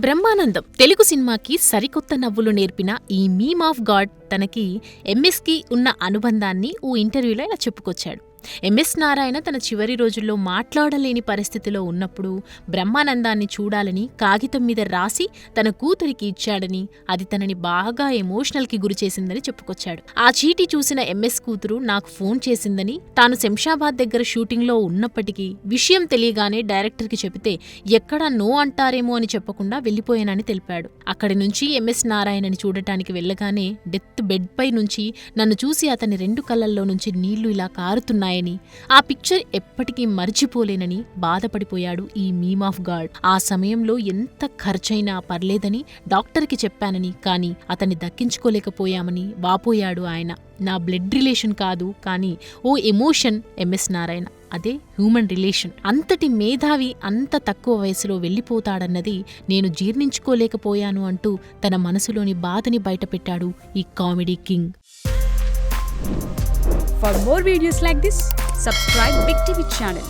బ్రహ్మానందం తెలుగు సినిమాకి సరికొత్త నవ్వులు నేర్పిన ఈ మీమ్ ఆఫ్ గాడ్ తనకి ఎంఎస్కి ఉన్న అనుబంధాన్ని ఓ ఇంటర్వ్యూలో ఇలా చెప్పుకొచ్చాడు. ఎంఎస్ నారాయణ తన చివరి రోజుల్లో మాట్లాడలేని పరిస్థితిలో ఉన్నప్పుడు బ్రహ్మానందాన్ని చూడాలని కాగితం మీద రాసి తన కూతురికి ఇచ్చాడని, అది తనని బాగా ఎమోషనల్కి గురిచేసిందని చెప్పుకొచ్చాడు. ఆ చీటీ చూసిన ఎంఎస్ కూతురు నాకు ఫోన్ చేసిందని, తాను శంషాబాద్ దగ్గర షూటింగ్లో ఉన్నప్పటికీ విషయం తెలియగానే డైరెక్టర్కి చెబితే ఎక్కడా నో అంటారేమో అని చెప్పకుండా వెళ్లిపోయానని తెలిపాడు. అక్కడి నుంచి ఎంఎస్ నారాయణని చూడటానికి వెళ్లగానే డెత్ బెడ్ పై నుంచి నన్ను చూసి అతని 2 కళ్లల్లో నుంచి నీళ్లు ఇలా కారుతున్నాయి. ఆ పిక్చర్ ఎప్పటికీ మర్చిపోలేనని బాధపడిపోయాడు ఈ మీమ్ ఆఫ్ గాడ్. ఆ సమయంలో ఎంత ఖర్చైనా పర్లేదని డాక్టర్కి చెప్పానని, కానీ అతన్ని దక్కించుకోలేకపోయామని వాపోయాడు ఆయన. నా బ్లడ్ రిలేషన్ కాదు, కానీ ఓ ఎమోషన్ ఎంఎస్ నారాయణ, అదే హ్యూమన్ రిలేషన్. అంతటి మేధావి అంత తక్కువ వయసులో వెళ్ళిపోతాడన్నది నేను జీర్ణించుకోలేకపోయాను అంటూ తన మనసులోని బాధని బయటపెట్టాడు ఈ comedy king. For more videos like this, subscribe Big TV channel.